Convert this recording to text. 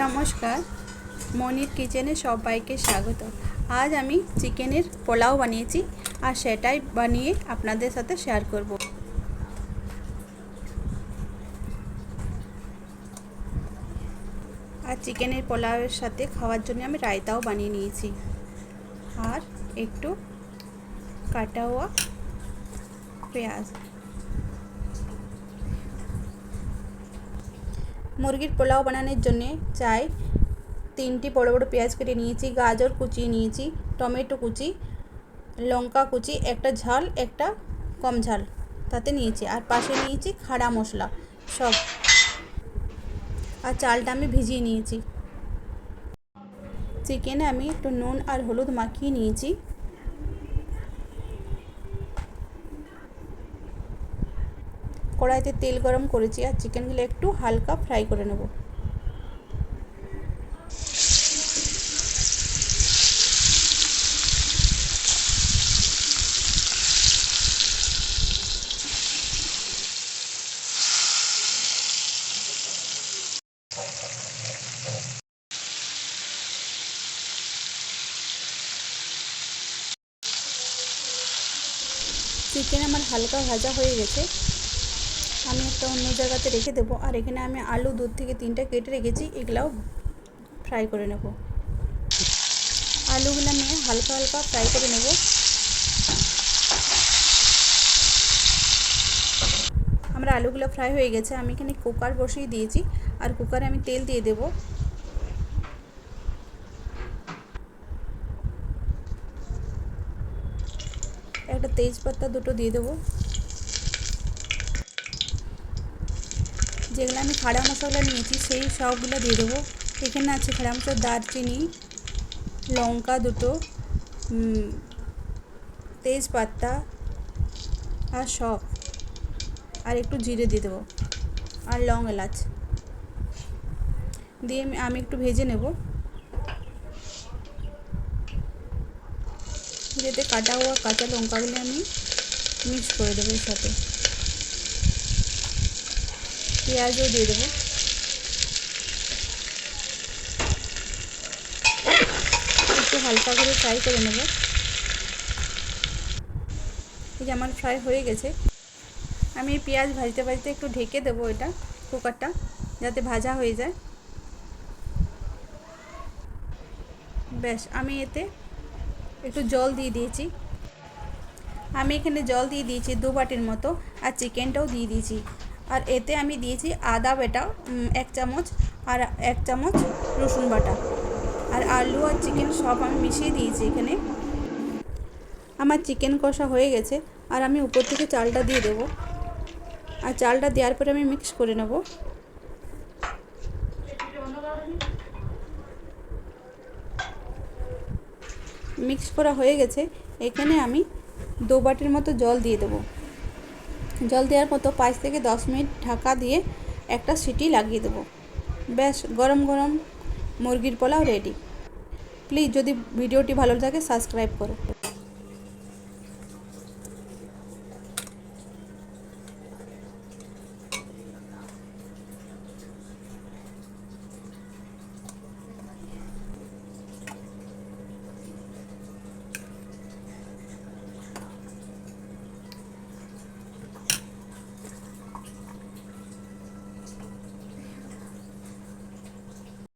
নমস্কার, মনির কিচেনে সবাইকে স্বাগত। আজ আমি চিকেনের পোলাও বানিয়েছি আর সেটাই বানিয়ে আপনাদের সাথে শেয়ার করব। আর চিকেনের পোলাওয়ের সাথে খাওয়ার জন্য আমি রায়তাও বানিয়ে নিয়েছি আর একটু কাটা हुआ পেঁয়াজ। মুরগির পোলাও বানানোর জন্য চাই 3টি বড় বড় পেঁয়াজ কেটে নিয়েছি, গাজর কুচিয়ে নিয়েছি, টমেটো কুচি, লঙ্কা কুচি, একটা ঝাল একটা কম ঝাল তাতে নিয়েছি, আর পাশে নিয়েছি খাড়া মশলা সব, আর চালটা আমি ভিজিয়ে নিয়েছি। চিকেনে আমি একটু নুন আর হলুদ মাখিয়ে নিয়েছি। কড়াইতে তেল গরম করেছি আর চিকেনগুলো একটু হালকা ফ্রাই করে নেব। চিকেন আমার হালকা ভাজা হয়ে গেছে, আমি একটা অন্য জায়গাতে রেখে দেবো। আর এখানে আমি আলু 2 থেকে 3টা কেটে রেখেছি, এগুলাও ফ্রাই করে নেব। আলুগুলো আমি হালকা হালকা ফ্রাই করে নেব। আমার আলুগুলো ফ্রাই হয়ে গেছে, আমি এখানে কুকার বসিয়ে দিয়েছি আর কুকারে আমি তেল দিয়ে দেব। একটা তেজপাতা দুটো দিয়ে দেবো। যেগুলো আমি খাড়া মশলা নিয়েছি সেই সবগুলো দিয়ে দেবো। এখানে আছে খাড়া মশলা, দারচিনি, লঙ্কা দুটো, তেজপাতা আর সব, আর একটু জিরে দিয়ে দেবো আর লং এলাচ দিয়ে আমি একটু ভেজে নেব। যেতে কাটা हुआ কাঁচা লঙ্কাগুলো আমি মিক্স করে দেবো, এর সাথে পেঁয়াজও দিয়ে দেবো। একটু হালকা করে ফ্রাই করে নেব। এই যে আমার ফ্রাই হয়ে গেছে, আমি পেঁয়াজ ভাজতে ভাজতে একটু ঢেকে দেবো এটা কুকারটা, যাতে ভাজা হয়ে যায়। ব্যাস, আমি এতে একটু জল দিয়ে দিয়েছি। আমি এখানে জল দিয়ে দিয়েছি 2 বাটির মতো, আর চিকেনটাও দিয়ে দিয়েছি। আর এতে আমি দিয়েছি আদা বাটা 1 চামচ আর 1 চামচ রসুন বাটা, আর আলু আর চিকেন সব আমি মিশিয়ে দিয়েছি এখানে। আমার চিকেন কষা হয়ে গেছে আর আমি উপর থেকে চালটা দিয়ে দেবো, আর চালটা দেওয়ার পরে আমি মিক্স করে নেব। মিক্স করা হয়ে গেছে, এখানে আমি 2 বাটির মতো জল দিয়ে দেবো। জল দেওয়ার মতো 5 থেকে 10 মিনিট ঢাকা দিয়ে একটা সিটি লাগিয়ে দেবো। ব্যাস, গরম গরম মুরগির পোলাও রেডি। প্লিজ যদি ভিডিওটি ভালো লাগে সাবস্ক্রাইব করো।